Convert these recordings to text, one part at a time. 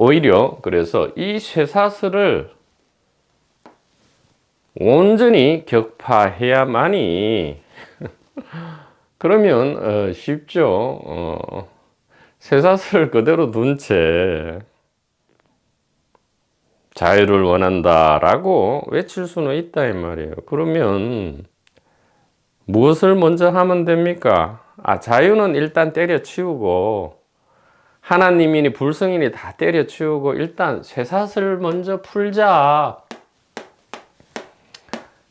오히려 그래서 이 쇠사슬을 온전히 격파해야만이 그러면 쉽죠. 쇠사슬을 그대로 둔 채 자유를 원한다라고 외칠 수는 있다 이 말이에요. 그러면 무엇을 먼저 하면 됩니까? 자유는 일단 때려치우고 하나님이니 불성이니 다 때려치우고 일단 쇠사슬을 먼저 풀자.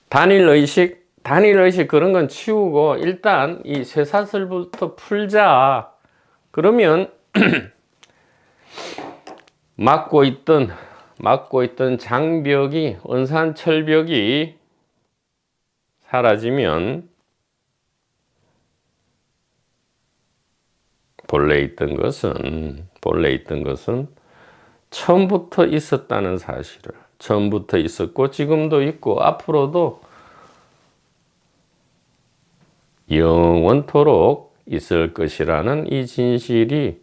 단일의식 그런 건 치우고 일단 이 쇠사슬부터 풀자. 그러면 막고 있던 장벽이, 은산철벽이 사라지면 본래 있던 것은 처음부터 있었다는 사실을, 처음부터 있었고 지금도 있고 앞으로도 영원토록 있을 것이라는 이 진실이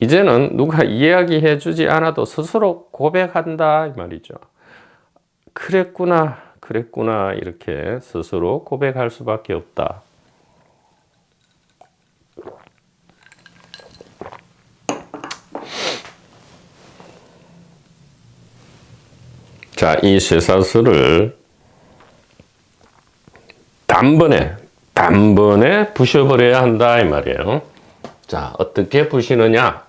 이제는 누가 이야기해 주지 않아도 스스로 고백한다 이 말이죠. 그랬구나 이렇게 스스로 고백할 수밖에 없다. 자, 이 쇠사슬을 단번에 부셔버려야 한다 이 말이에요. 자, 어떻게 부시느냐?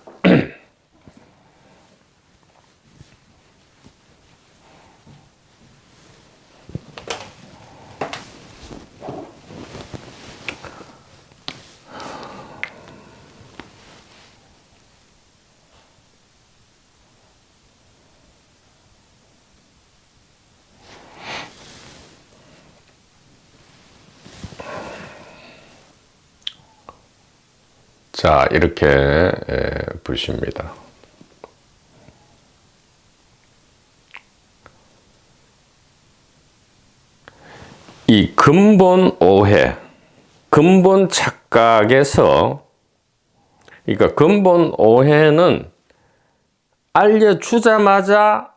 자, 이렇게 부십니다. 이 근본 오해, 근본 착각에서, 그러니까 근본 오해는 알려주자마자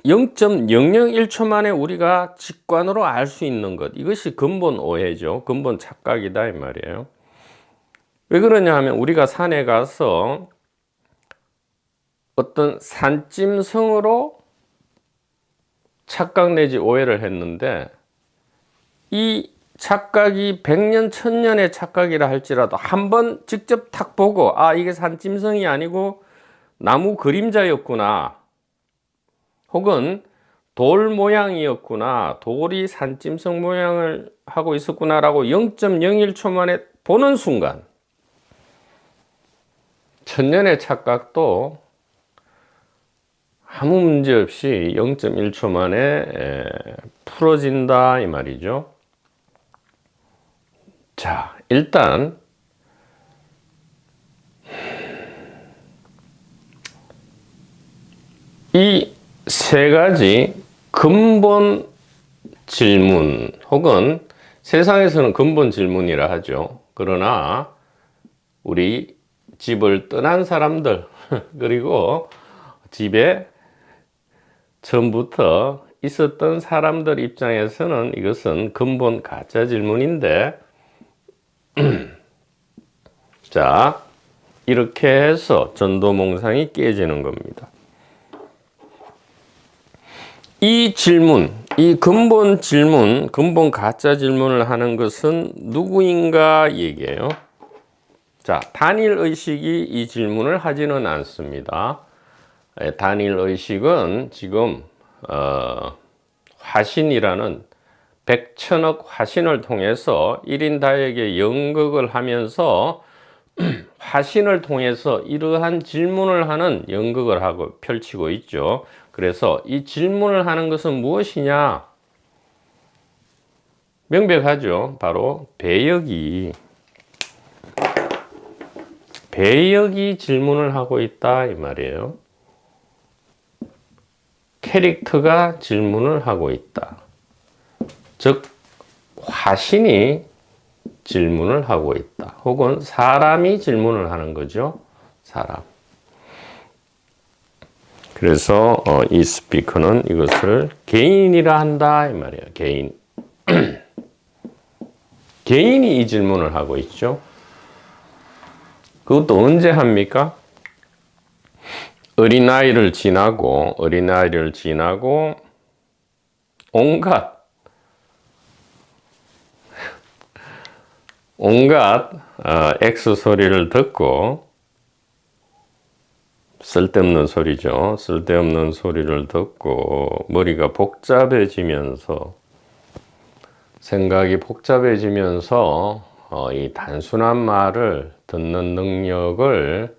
0.001초 만에 우리가 직관으로 알 수 있는 것, 이것이 근본 오해죠. 근본 착각이다 이 말이에요. 왜 그러냐 하면 우리가 산에 가서 어떤 산짐승으로 착각 내지 오해를 했는데 이 착각이 100년, 1000년의 착각이라 할지라도 한번 직접 탁 보고 이게 산짐승이 아니고 나무 그림자였구나, 혹은 돌 모양이었구나, 돌이 산짐승 모양을 하고 있었구나 라고 0.01초 만에 보는 순간 천년의 착각도 아무 문제 없이 0.1초 만에 풀어진다 이 말이죠. 자, 일단 이 세 가지 근본 질문, 혹은 세상에서는 근본 질문이라 하죠. 그러나 우리 집을 떠난 사람들 그리고 집에 처음부터 있었던 사람들 입장에서는 이것은 근본 가짜 질문인데 자, 이렇게 해서 전도몽상이 깨지는 겁니다. 이 질문, 이 근본 질문, 근본 가짜 질문을 하는 것은 누구인가 얘기해요. 자, 단일의식이 이 질문을 하지는 않습니다. 단일의식은 지금 화신이라는 100천억 화신을 통해서 1인 다에게 연극을 하면서 화신을 통해서 이러한 질문을 하는 연극을 하고 펼치고 있죠. 그래서 이 질문을 하는 것은 무엇이냐? 명백하죠. 바로 배역이 질문을 하고 있다 이 말이에요. 캐릭터가 질문을 하고 있다. 즉 화신이 질문을 하고 있다. 혹은 사람이 질문을 하는 거죠. 사람. 그래서 이 스피커는 이것을 개인이라 한다 이 말이에요. 개인. 개인이 이 질문을 하고 있죠. 그것도 언제 합니까? 어린아이를 지나고 온갖 X 소리를 듣고, 쓸데없는 소리죠. 쓸데없는 소리를 듣고 머리가 복잡해지면서, 생각이 복잡해지면서 이 단순한 말을 듣는 능력을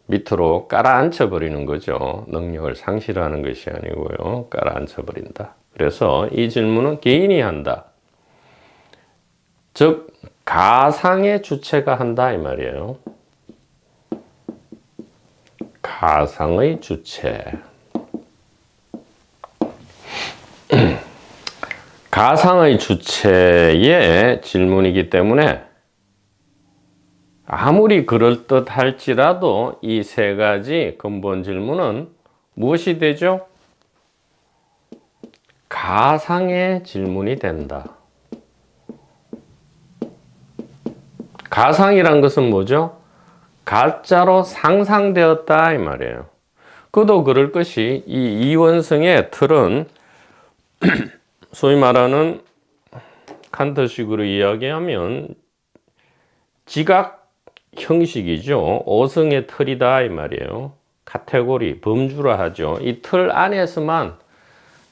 밑으로 깔아앉혀 버리는 거죠. 능력을 상실하는 것이 아니고요. 깔아앉혀 버린다. 그래서 이 질문은 개인이 한다. 즉 가상의 주체가 한다 이 말이에요. 가상의 주체. 가상의 주체의 질문이기 때문에 아무리 그럴듯할지라도 이 세 가지 근본 질문은 무엇이 되죠? 가상의 질문이 된다. 가상이란 것은 뭐죠? 가짜로 상상되었다 이 말이에요. 그도 그럴 것이 이 이원성의 틀은 소위 말하는 칸트식으로 이야기하면 지각 형식이죠. 오성의 틀이다 이 말이에요. 카테고리, 범주라 하죠. 이 틀 안에서만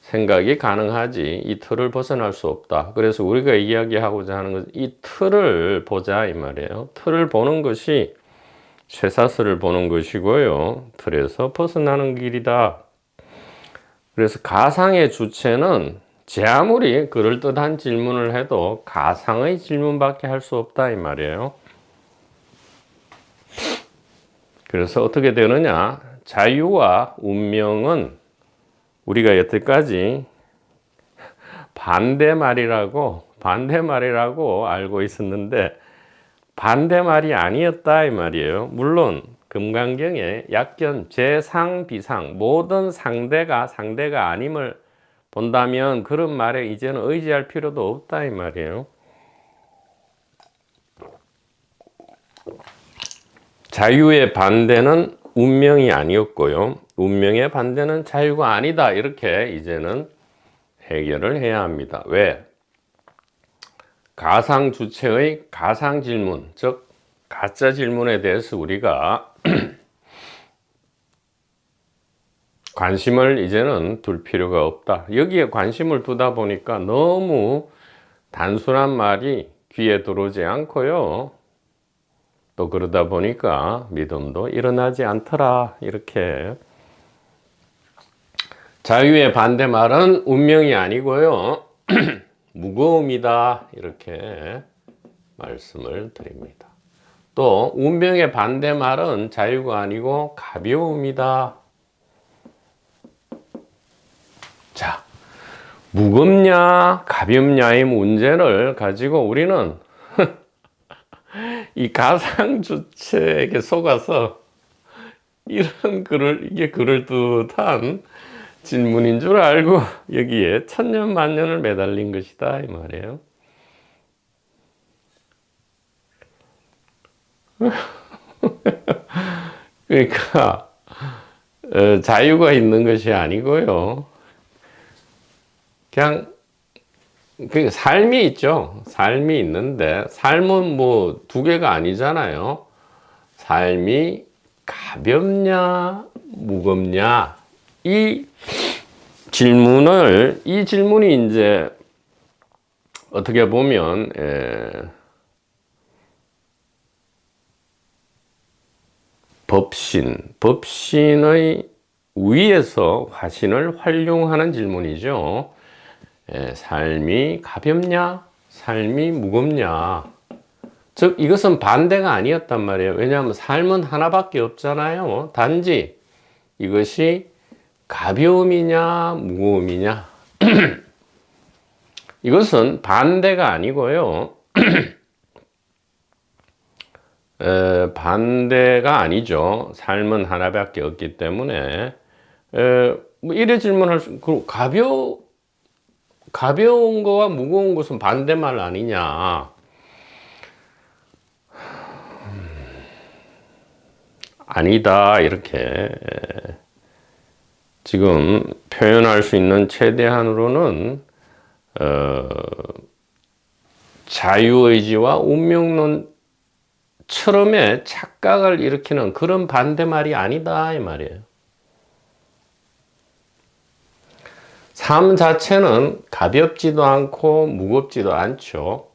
생각이 가능하지 이 틀을 벗어날 수 없다. 그래서 우리가 이야기하고자 하는 것은 이 틀을 보자 이 말이에요. 틀을 보는 것이 쇠사슬을 보는 것이고요. 틀에서 벗어나는 길이다. 그래서 가상의 주체는 제 아무리 그럴듯한 질문을 해도 가상의 질문밖에 할 수 없다 이 말이에요. 그래서 어떻게 되느냐? 자유와 운명은 우리가 여태까지 반대말이라고 알고 있었는데 반대말이 아니었다 이 말이에요. 물론 금강경에 약견, 재상, 비상 모든 상대가 아님을 본다면 그런 말에 이제는 의지할 필요도 없다 이 말이에요. 자유의 반대는 운명이 아니었고요. 운명의 반대는 자유가 아니다. 이렇게 이제는 해결을 해야 합니다. 왜? 가상 주체의 가상 질문, 즉 가짜 질문에 대해서 우리가 관심을 이제는 둘 필요가 없다. 여기에 관심을 두다 보니까 너무 단순한 말이 귀에 들어오지 않고요. 또 그러다 보니까 믿음도 일어나지 않더라. 이렇게 자유의 반대말은 운명이 아니고요. 무거움이다. 이렇게 말씀을 드립니다. 또 운명의 반대말은 자유가 아니고 가벼움이다. 자, 무겁냐 가볍냐의 문제를 가지고 우리는 이 가상주체에게 속아서 이게 그럴듯한 질문인 줄 알고 여기에 천년만년을 매달린 것이다 이 말이에요. 그러니까 자유가 있는 것이 아니고요. 그냥 삶이 있죠. 삶이 있는데 삶은 뭐 두 개가 아니잖아요. 삶이 가볍냐 무겁냐 이 질문이 이제 어떻게 보면 법신의 위에서 화신을 활용하는 질문이죠. 삶이 가볍냐 삶이 무겁냐, 즉 이것은 반대가 아니었단 말이에요. 왜냐하면 삶은 하나밖에 없잖아요. 단지 이것이 가벼움이냐 무거움이냐 이것은 반대가 아니고요. 반대가 아니죠. 삶은 하나밖에 없기 때문에 뭐 이래 질문할 수, 가벼운 거와 무거운 것은 반대말 아니냐. 아니다, 이렇게 지금 표현할 수 있는 최대한으로는 자유의지와 운명론처럼의 착각을 일으키는 그런 반대말이 아니다, 이 말이에요. 삶 자체는 가볍지도 않고 무겁지도 않죠.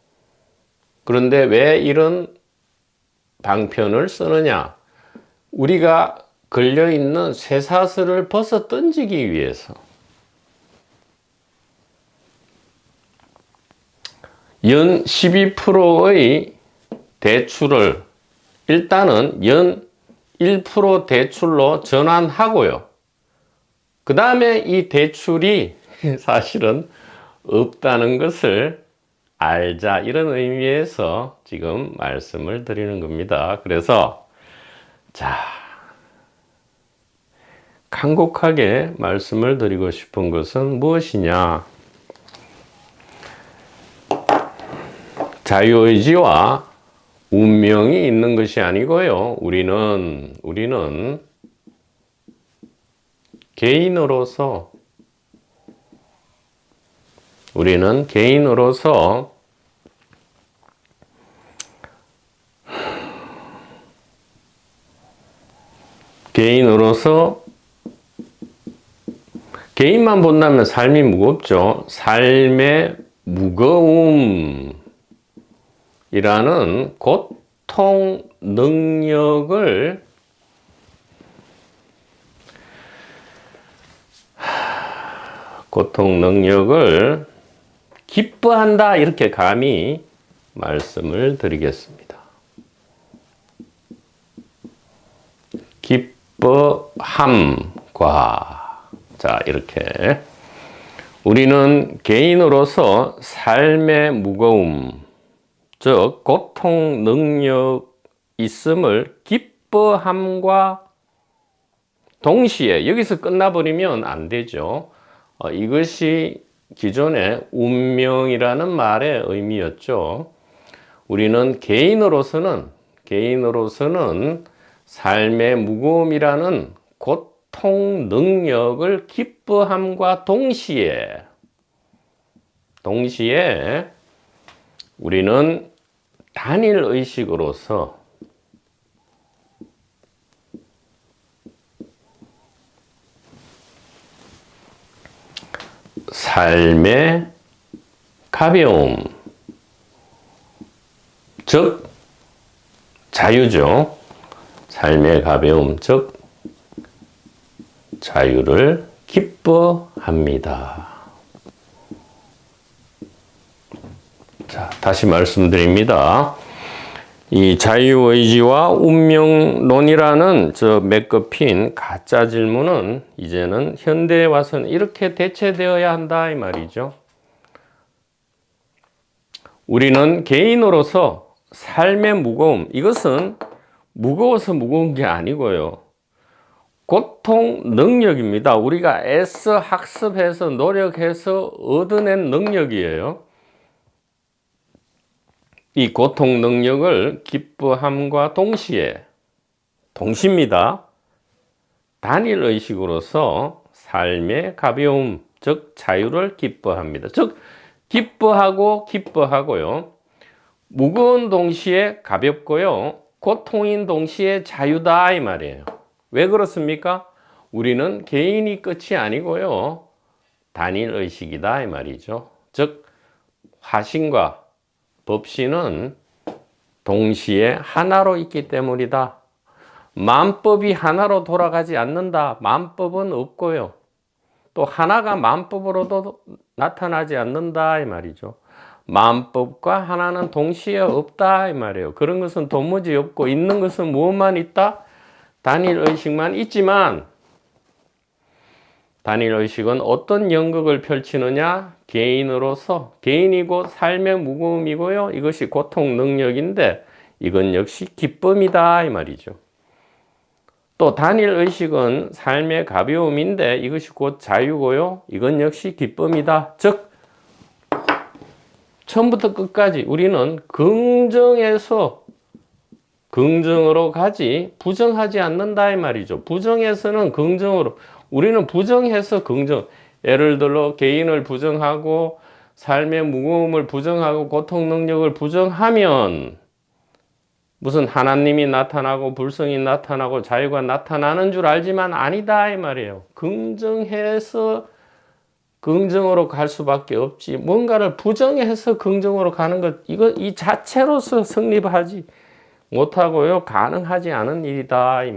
그런데 왜 이런 방편을 쓰느냐? 우리가 걸려있는 쇠사슬을 벗어 던지기 위해서. 연 12%의 대출을 일단은 연 1% 대출로 전환하고요. 그 다음에 이 대출이 사실은 없다는 것을 알자, 이런 의미에서 지금 말씀을 드리는 겁니다. 그래서 자, 간곡하게 말씀을 드리고 싶은 것은 무엇이냐? 자유의지와 운명이 있는 것이 아니고요. 우리는 개인으로서 개인만 본다면 삶이 무겁죠. 삶의 무거움이라는 고통 능력을 기뻐한다, 이렇게 감히 말씀을 드리겠습니다. 기뻐함과, 자, 이렇게 우리는 개인으로서 삶의 무거움, 즉 고통 능력 있음을 기뻐함과 동시에, 여기서 끝나버리면 안 되죠. 이것이 기존의 운명이라는 말의 의미였죠. 우리는 개인으로서는 삶의 무거움이라는 고통 능력을 기뻐함과 동시에 우리는 단일 의식으로서 삶의 가벼움, 즉 자유죠. 삶의 가벼움, 즉 자유를 기뻐합니다. 자, 다시 말씀드립니다. 이 자유의지와 운명론이라는 저 맥거핀 가짜 질문은 이제는 현대에 와서는 이렇게 대체되어야 한다, 이 말이죠. 우리는 개인으로서 삶의 무거움, 이것은 무거워서 무거운 게 아니고요. 고통 능력입니다. 우리가 애써 학습해서 노력해서 얻어낸 능력이에요. 이 고통 능력을 기뻐함과 동시입니다. 단일 의식으로서 삶의 가벼움, 즉 자유를 기뻐합니다. 즉 기뻐하고요. 무거운 동시에 가볍고요. 고통인 동시에 자유다, 이 말이에요. 왜 그렇습니까? 우리는 개인이 끝이 아니고요. 단일 의식이다, 이 말이죠. 즉 화신과 법신은 동시에 하나로 있기 때문이다. 만법이 하나로 돌아가지 않는다. 만법은 없고요. 또 하나가 만법으로도 나타나지 않는다, 이 말이죠. 만법과 하나는 동시에 없다, 이 말이에요. 그런 것은 도무지 없고, 있는 것은 무엇만 있다? 단일 의식만 있지만, 단일 의식은 어떤 연극을 펼치느냐? 개인이고 삶의 무거움이고요. 이것이 고통 능력인데 이건 역시 기쁨이다, 이 말이죠. 또 단일 의식은 삶의 가벼움인데 이것이 곧 자유고요. 이건 역시 기쁨이다. 즉 처음부터 끝까지 우리는 긍정에서 긍정으로 가지 부정하지 않는다 이 말이죠. 부정에서는 긍정으로, 우리는 부정해서 긍정, 예를 들어 개인을 부정하고 삶의 무거움을 부정하고 고통 능력을 부정하면 무슨 하나님이 나타나고 불성이 나타나고 자유가 나타나는 줄 알지만 아니다 이 말이에요. 긍정해서 긍정으로 갈 수밖에 없지, 뭔가를 부정해서 긍정으로 가는 것, 이거 이 자체로서 성립하지 못하고요, 가능하지 않은 일이다 이 말.